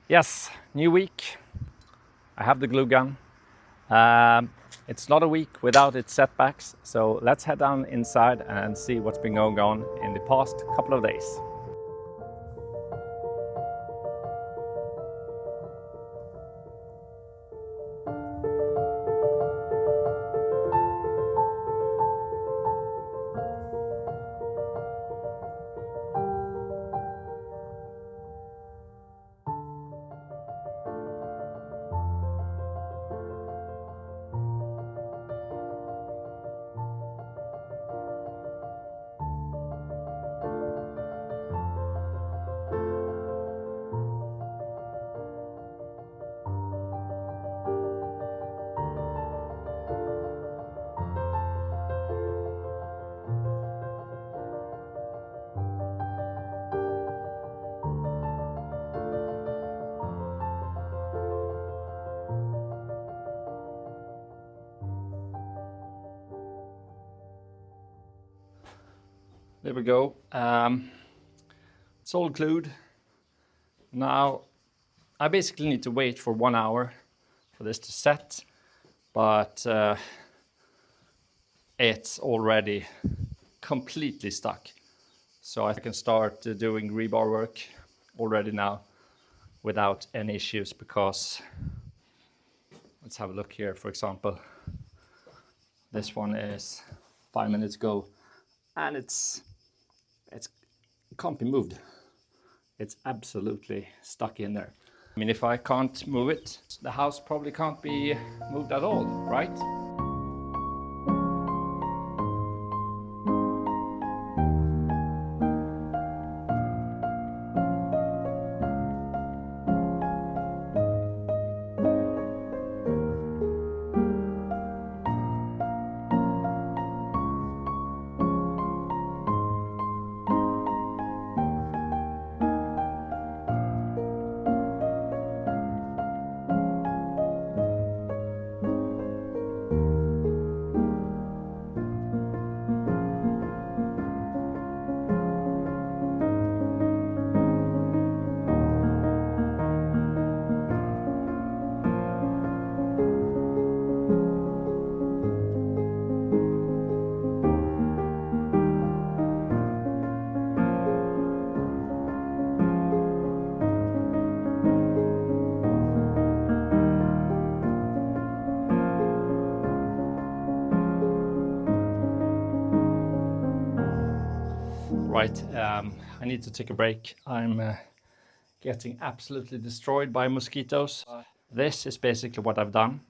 Yes, new week. I have the glue gun. It's not a week without its setbacks, so let's head down inside and see what's been going on in the past couple of days. There we go. It's all glued. Now, I basically need to wait for 1 hour for this to set, but it's already completely stuck. So I can start doing rebar work already now without any issues, because let's have a look here. For example, this one is 5 minutes ago and it can't be moved. It's absolutely stuck in there. I mean, if I can't move it, the house probably can't be moved at all, right? Right, I need to take a break. I'm getting absolutely destroyed by mosquitoes. This is basically what I've done.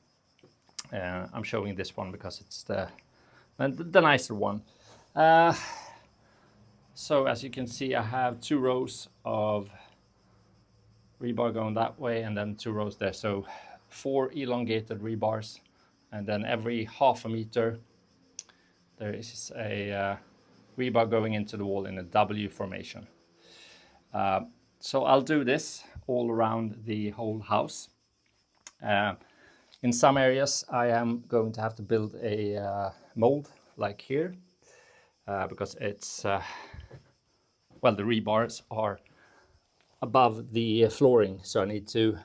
I'm showing this one because it's the nicer one. So as you can see, I have 2 rows of rebar going that way and then 2 rows there. So 4 elongated rebars, and then every half a meter there is a rebar going into the wall in a W formation. So I'll do this all around the whole house. In some areas I am going to have to build a mold like here, because it's well, the rebars are above the flooring, so I need to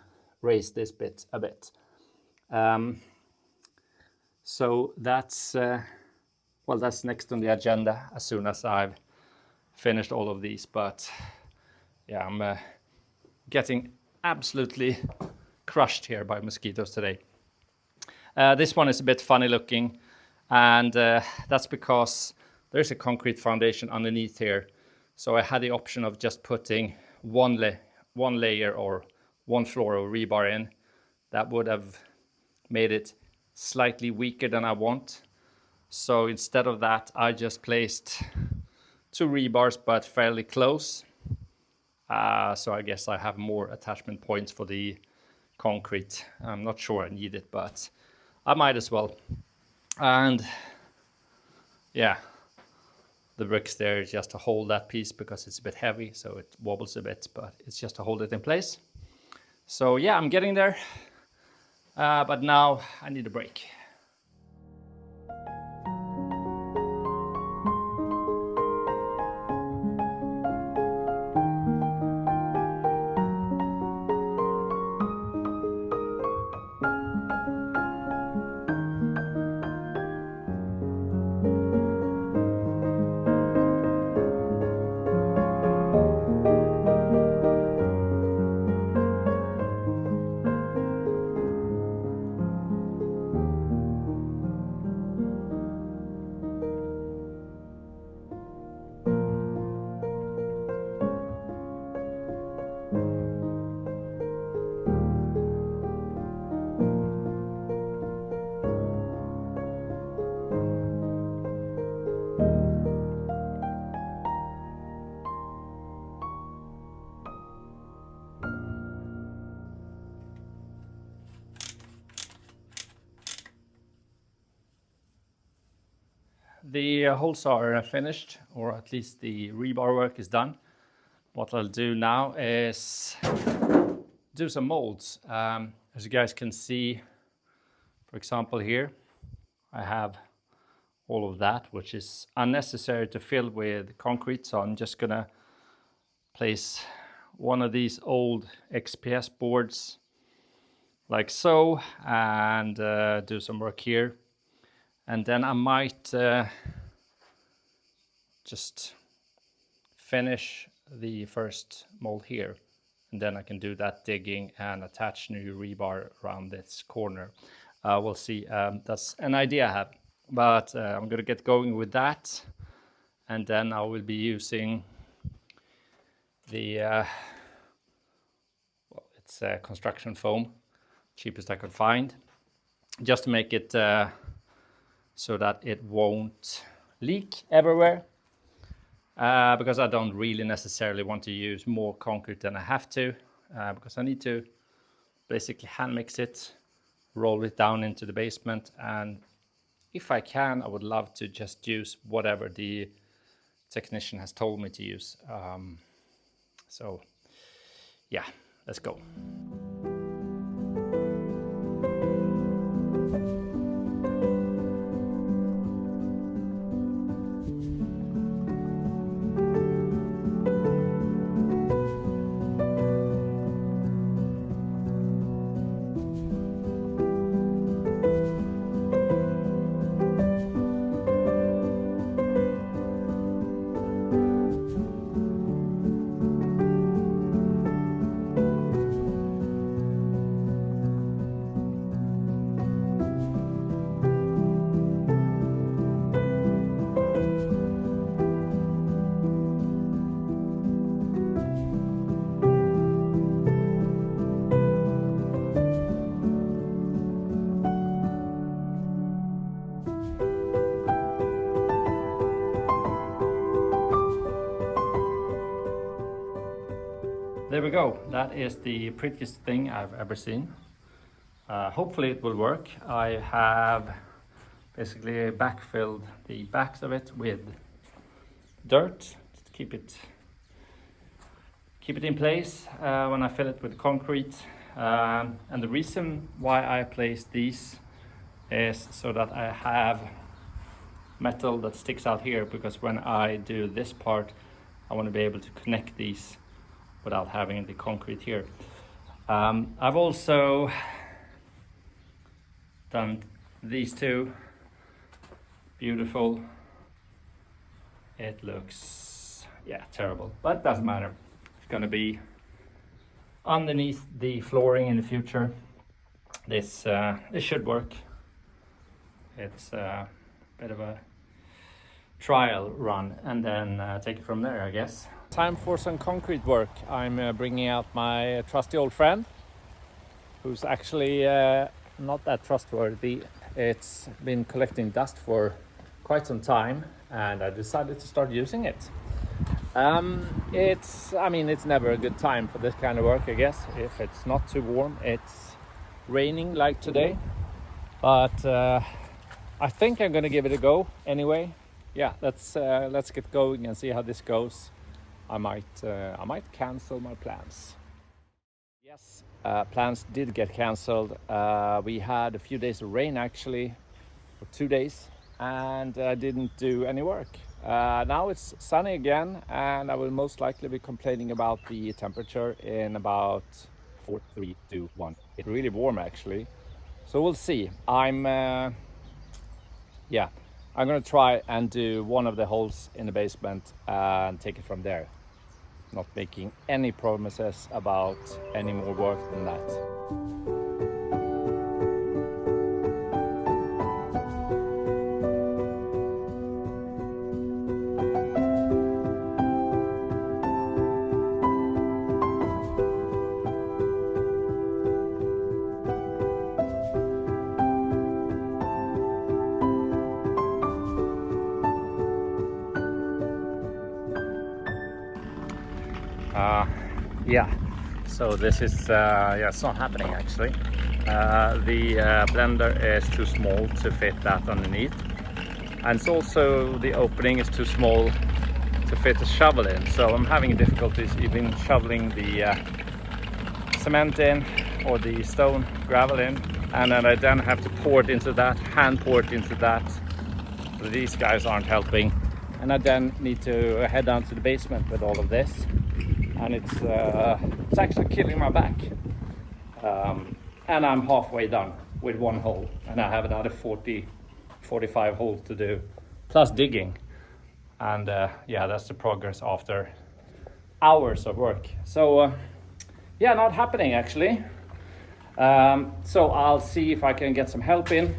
raise this bit a bit. So that's well, that's next on the agenda as soon as I've finished all of these. But yeah, I'm getting absolutely crushed here by mosquitoes today. This one is a bit funny looking, and that's because there's a concrete foundation underneath here. So I had the option of just putting one layer or one floor of rebar in. That would have made it slightly weaker than I want. So instead of that, I just placed 2 rebars, but fairly close. So I guess I have more attachment points for the concrete. I'm not sure I need it, but I might as well. And yeah, the bricks there is just to hold that piece because it's a bit heavy, so it wobbles a bit, but it's just to hold it in place. So yeah, I'm getting there. But now I need a break. the holes are finished, or at least the rebar work is done. What I'll do now is do some molds. As you guys can see, for example here, I have all of that, which is unnecessary to fill with concrete. So I'm just gonna place one of these old XPS boards like so, and do some work here. And then I might just finish the first mold here. And then I can do that digging and attach new rebar around this corner. We'll see. That's an idea I have. But I'm going to get going with that. And then I will be using the well, it's construction foam, cheapest I could find, just to make it so that it won't leak everywhere. Because I don't really necessarily want to use more concrete than I have to, because I need to basically hand mix it, roll it down into the basement, and if I can, I would love to just use whatever the technician has told me to use. So yeah, let's go. There we go. That is the prettiest thing I've ever seen. Hopefully it will work. I have basically backfilled the backs of it with dirt to keep it in place when I fill it with concrete. And the reason why I placed these is so that I have metal that sticks out here, because when I do this part, I want to be able to connect these without having the concrete here. I've also done these two. Beautiful. It looks, yeah, terrible, but it doesn't matter. It's gonna be underneath the flooring in the future. This should work. It's a bit of a trial run, and then take it from there, I guess. Time for some concrete work. I'm bringing out my trusty old friend, who's actually not that trustworthy. It's been collecting dust for quite some time, and I decided to start using it. It's never a good time for this kind of work, I guess, if it's not too warm. It's raining like today, but I think I'm gonna give it a go anyway. Yeah, let's get going and see how this goes. I might cancel my plans. Yes, plans did get cancelled. We had a few days of rain actually, for 2 days, and I didn't do any work. Now it's sunny again, and I will most likely be complaining about the temperature in about 4, 3, 2, 1. It's really warm actually, so we'll see. I'm gonna try and do one of the holes in the basement and take it from there. Not making any promises about any more work than that. So this is it's not happening actually. The blender is too small to fit that underneath, and it's also the opening is too small to fit a shovel in, so I'm having difficulties even shoveling the cement in or the stone gravel in, and then I then have to pour it into that, hand pour it into that, so these guys aren't helping, and I then need to head down to the basement with all of this, and it's actually killing my back. And I'm halfway done with one hole, and I have another 45 holes to do, plus digging. And yeah, that's the progress after hours of work. So yeah, not happening actually. So I'll see if I can get some help in.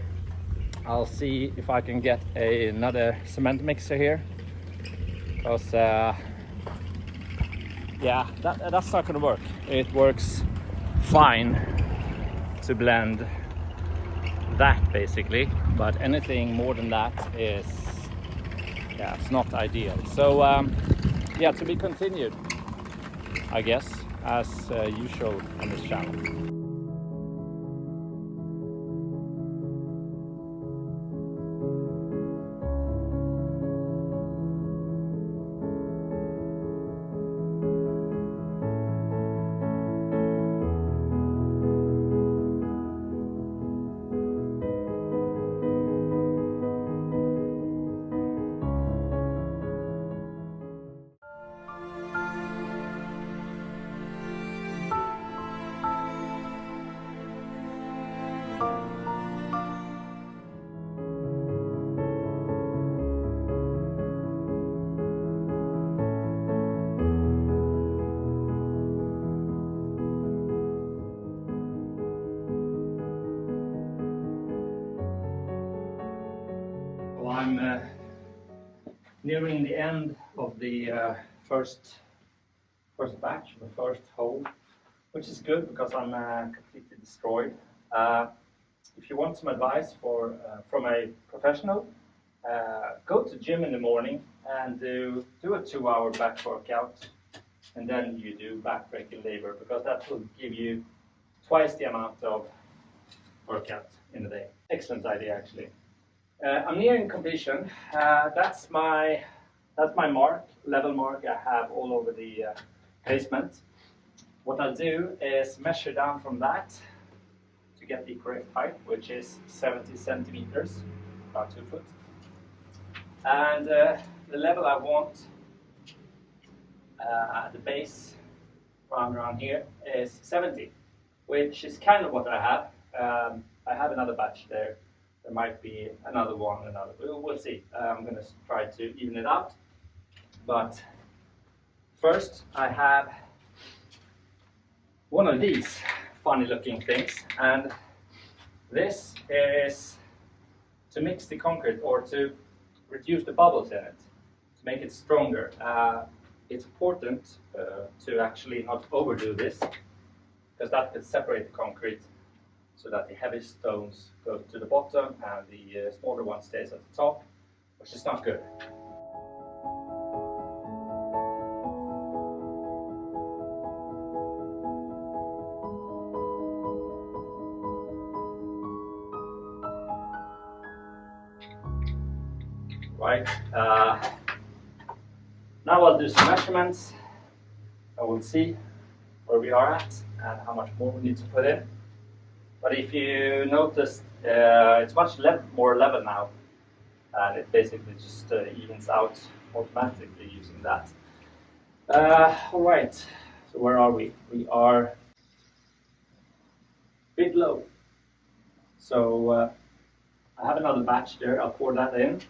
I'll see if I can get another cement mixer here, because yeah, that's not gonna work. It works fine to blend that basically, but anything more than that is, yeah, it's not ideal. So yeah, to be continued, I guess, as usual on this channel. I'm nearing the end of the first batch, the first hole, which is good because I'm completely destroyed. If you want some advice from a professional, go to gym in the morning and do a 2-hour back workout, and then you do back-breaking labor, because that will give you twice the amount of workout in a day. Excellent idea, actually. I'm nearing completion. That's my mark, level mark I have all over the basement. What I'll do is measure down from that to get the correct height, which is 70 centimeters, about 2 foot. And the level I want at the base around here is 70, which is kind of what I have. I have another batch there. There might be another one, we'll see. I'm going to try to even it out. But first I have one of these funny looking things, and this is to mix the concrete, or to reduce the bubbles in it, to make it stronger. It's important to actually not overdo this, because that can separate the concrete, so that the heavy stones go to the bottom and the smaller one stays at the top, which is not good. Right, now I'll do some measurements, and we'll see where we are at and how much more we need to put in. But if you noticed, it's much more level now, and it basically just evens out automatically using that. All right, so where are we? We are a bit low. So I have another batch there, I'll pour that in.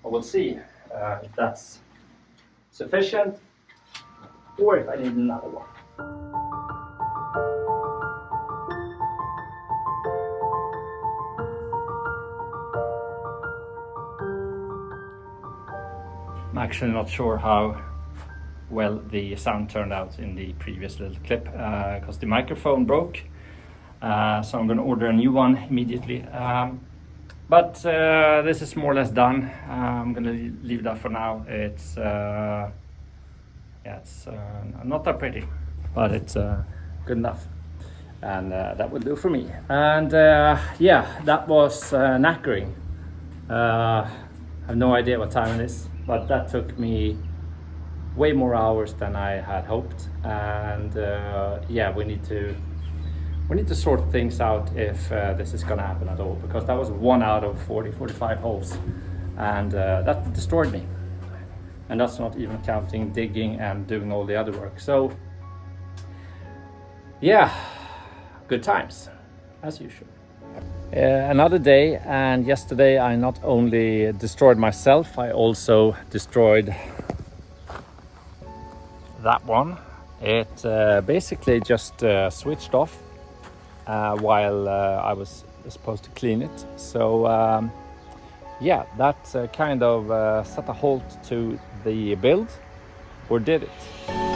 And we'll see if that's sufficient, or if I need another one. I'm actually not sure how well the sound turned out in the previous little clip, because the microphone broke, so I'm going to order a new one immediately. But this is more or less done. I'm going to leave that for now. It's yeah, it's not that pretty, but it's good enough, and that will do for me. And yeah, that was knackering. I have no idea what time it is, but that took me way more hours than I had hoped. And yeah, we need to sort things out if this is gonna happen at all, because that was 1 out of 45 holes, and that destroyed me. And that's not even counting digging and doing all the other work. So yeah, good times as usual. Another day, and yesterday I not only destroyed myself, I also destroyed that one. It basically just switched off while I was supposed to clean it. So yeah, that kind of set a halt to the build, or did it?